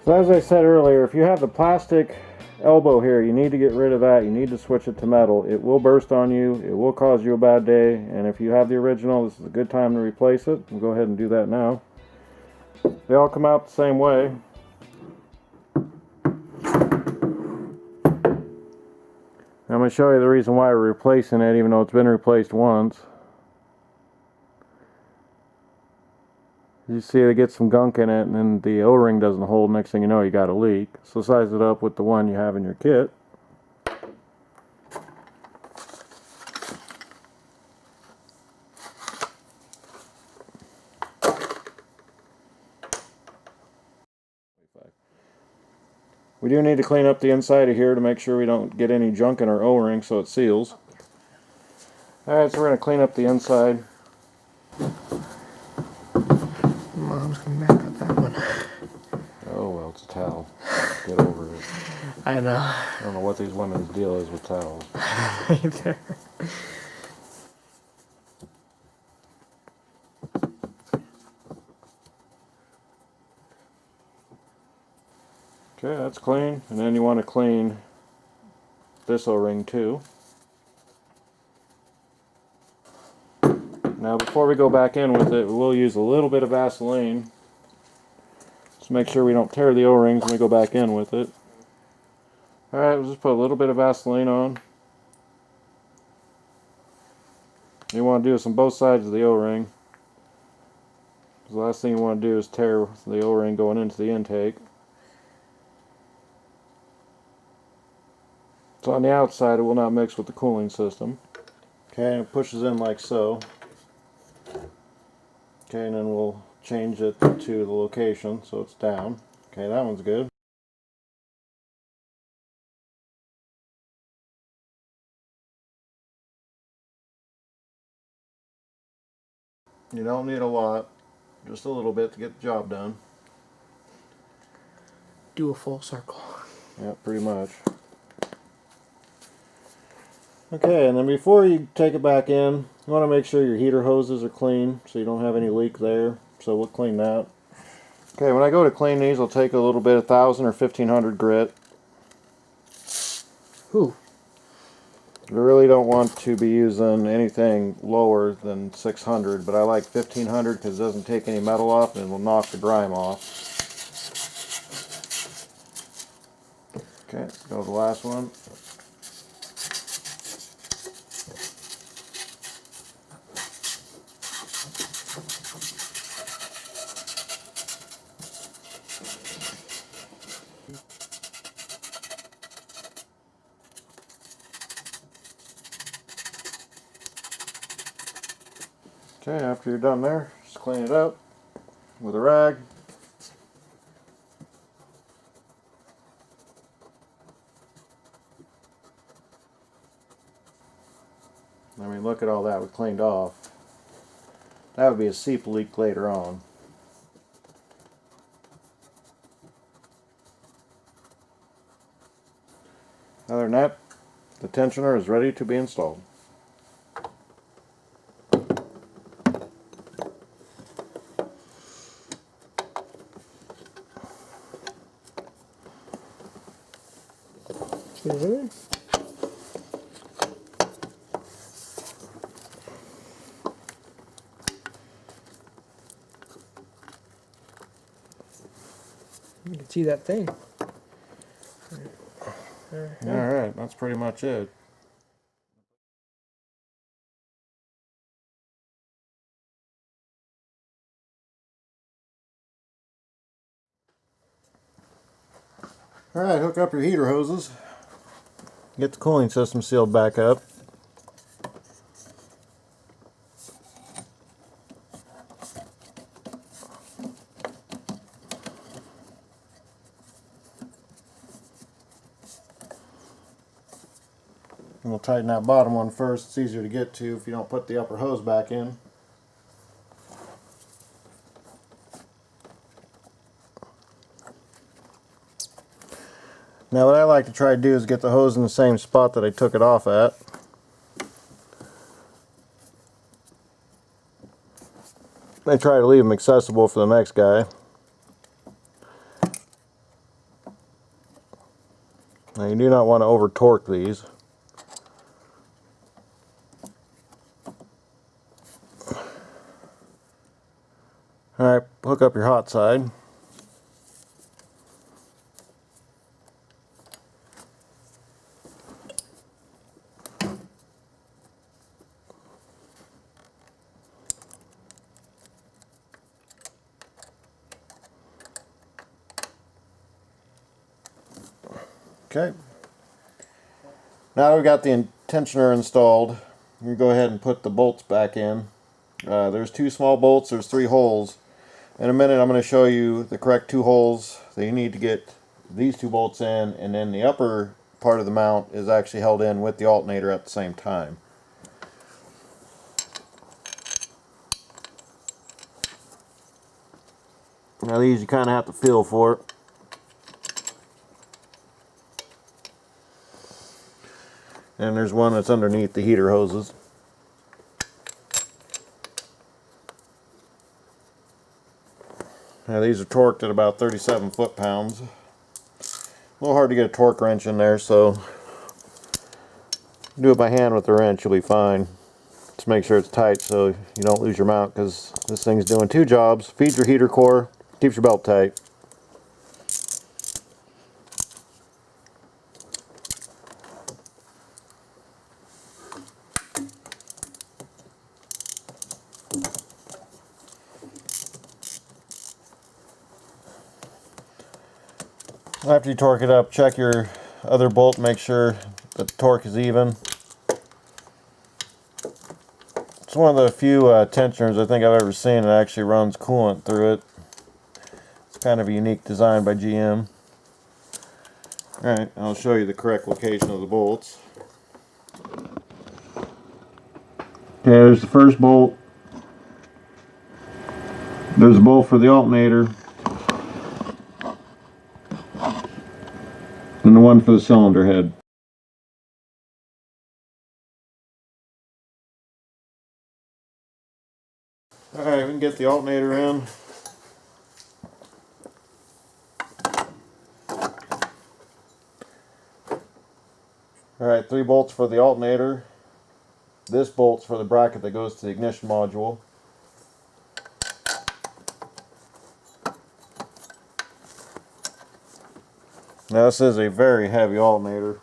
So as I said earlier, if you have the plastic elbow here, you need to get rid of that. You need to switch it to metal. It will burst on you. It will cause you a bad day. And if you have the original, this is a good time to replace it. We'll go ahead and do that now. They all come out the same way. I'm going to show you the reason why we're replacing it, even though it's been replaced once. You see it gets some gunk in it, and then the O-ring doesn't hold. Next thing you know, you got a leak. So size it up with the one you have in your kit. We do need to clean up the inside of here to make sure we don't get any junk in our O-ring so it seals. Alright, so we're going to clean up the inside. Mom's gonna back up that one. Oh well, it's a towel. Get over it. I know. I don't know what these women's deal is with towels. Either. Okay, that's clean. And then you want to clean this O-ring too. Now before we go back in with it, we'll use a little bit of Vaseline. Just make sure we don't tear the O-rings when we go back in with it. Alright, we'll just put a little bit of Vaseline on. You want to do this on both sides of the O-ring. The last thing you want to do is tear the O-ring going into the intake. So on the outside, it will not mix with the cooling system. Okay, and it pushes in like so. Okay, and then we'll change it to the location so it's down. Okay, that one's good. You don't need a lot, just a little bit to get the job done. Do a full circle. Yeah, pretty much. Okay, and then before you take it back in, you want to make sure your heater hoses are clean so you don't have any leak there. So we'll clean that. Okay, when I go to clean these, I'll take a little bit of 1000 or 1500 grit. Ooh. I really don't want to be using anything lower than 600, but I like 1500 because it doesn't take any metal off and it will knock the grime off. Okay, let's go to the last one. Okay, after you're done there, just clean it up with a rag. I mean, look at all that we cleaned off. That would be a seep leak later on. Other than that, the tensioner is ready to be installed. Mm-hmm. You can see that thing. Alright, that's pretty much it. Alright, hook up your heater hoses. Get the cooling system sealed back up. And we'll tighten that bottom one first. It's easier to get to if you don't put the upper hose back in. Now what I like to try to do is get the hose in the same spot that I took it off at. I try to leave them accessible for the next guy. Now you do not want to over torque these. Alright, hook up your hot side. Okay. Now that we've got the tensioner installed, you go ahead and put the bolts back in. There's 2 small bolts, there's 3 holes. In a minute I'm going to show you the correct 2 holes that you need to get these 2 bolts in, and then the upper part of the mount is actually held in with the alternator at the same time. Now these you kind of have to feel for it. And there's one that's underneath the heater hoses. Now these are torqued at about 37 foot-pounds. A little hard to get a torque wrench in there, so do it by hand with the wrench, you'll be fine. Just make sure it's tight so you don't lose your mount, because this thing's doing 2 jobs. Feeds your heater core, keeps your belt tight. After you torque it up, check your other bolt, make sure that the torque is even. It's one of the few tensioners I think I've ever seen that actually runs coolant through it. It's kind of a unique design by GM. Alright, I'll show you the correct location of the bolts. Okay, there's the first bolt. There's a bolt for the alternator. And the one for the cylinder head. Alright, we can get the alternator in. Alright, 3 bolts for the alternator. This bolt's for the bracket that goes to the ignition module. Now this is a very heavy alternator.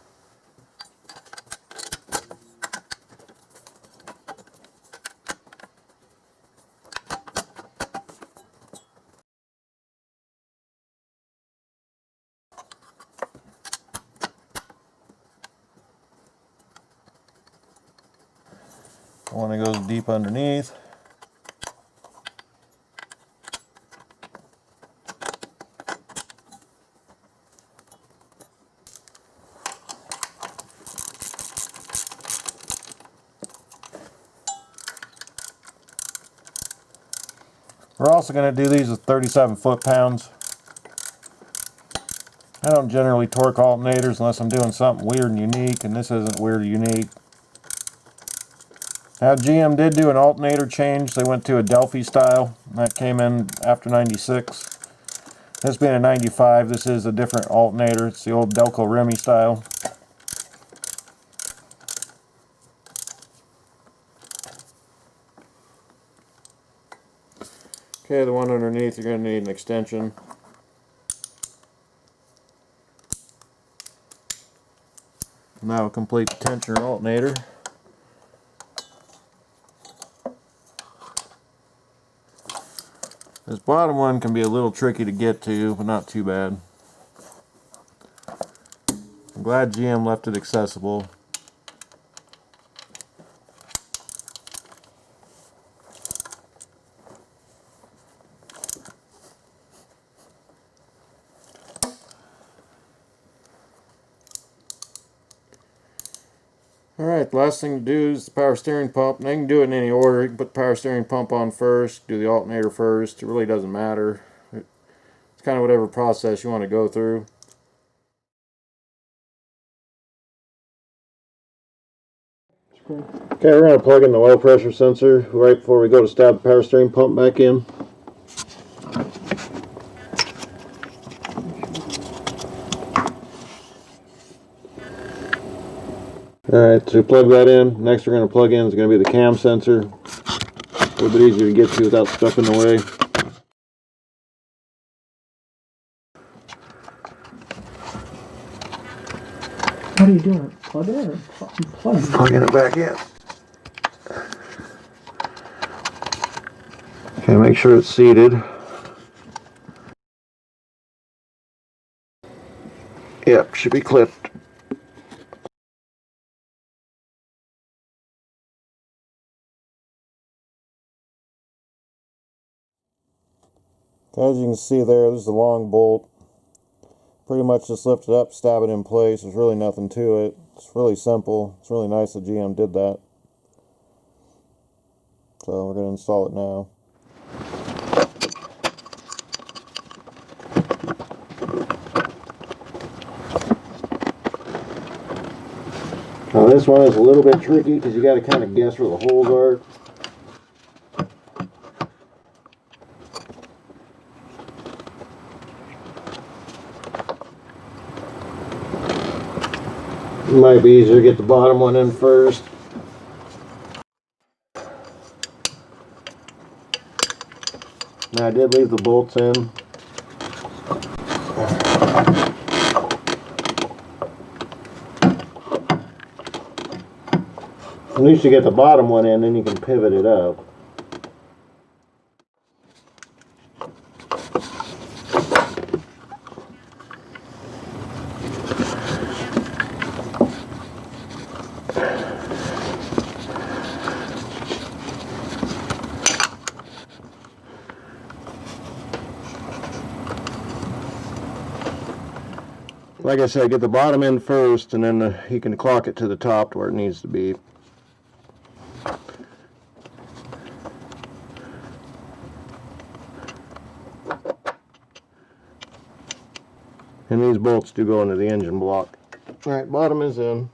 One that goes deep underneath. We're also going to do these with 37 foot-pounds. I don't generally torque alternators unless I'm doing something weird and unique, and this isn't weird or unique. Now GM did do an alternator change. They went to a Delphi style. That came in after 96. This being a 95, this is a different alternator. It's the old Delco Remy style. Okay, the one underneath, you're going to need an extension. Now we'll complete the tensioner alternator. This bottom one can be a little tricky to get to, but not too bad. I'm glad GM left it accessible. Alright, the last thing to do is the power steering pump. Now you can do it in any order. You can put the power steering pump on first, do the alternator first. It really doesn't matter. It's kind of whatever process you want to go through. Okay, we're going to plug in the oil pressure sensor right before we go to stab the power steering pump back in. Alright, to plug that in, next we're going to plug in is going to be the cam sensor. A little bit easier to get to without stuff in the way. What are you doing? Plug it in or plug it? Plugging it back in. Okay, make sure it's seated. Yep, should be clipped. As you can see there, this is a long bolt. Pretty much just lift it up, stab it in place. There's really nothing to it. It's really simple. It's really nice that GM did that. So we're going to install it now. Now this one is a little bit tricky because you got to kind of guess where the holes are. It might be easier to get the bottom one in first. Now I did leave the bolts in. At least you get the bottom one in, then you can pivot it up. Like I said, get the bottom in first, and then you can clock it to the top to where it needs to be. And these bolts do go into the engine block. Alright, bottom is in.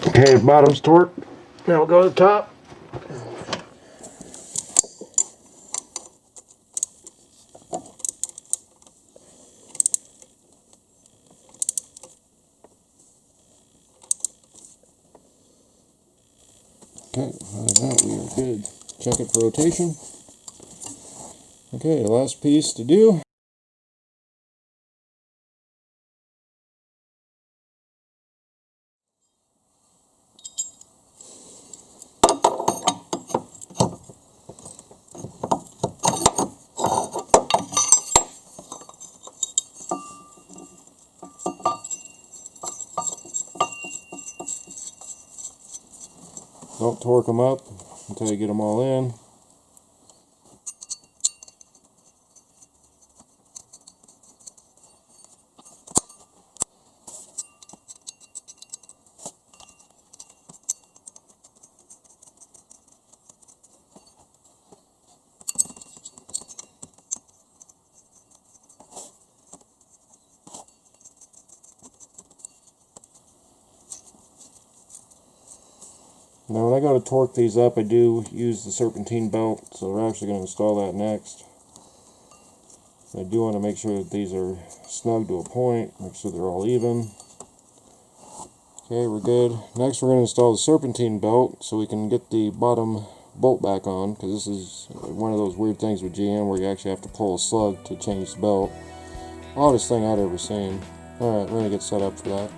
Okay, bottom's torqued. Now we'll go to the top. Okay, other than that, we are good. Check it for rotation. Okay, last piece to do. Don't torque them up until you get them all in. Now when I go to torque these up, I do use the serpentine belt, so we're actually going to install that next. I do want to make sure that these are snug to a point, make sure they're all even. Okay, we're good. Next we're going to install the serpentine belt so we can get the bottom bolt back on, because this is one of those weird things with GM where you actually have to pull a slug to change the belt. Oddest thing I'd ever seen. Alright, we're going to get set up for that.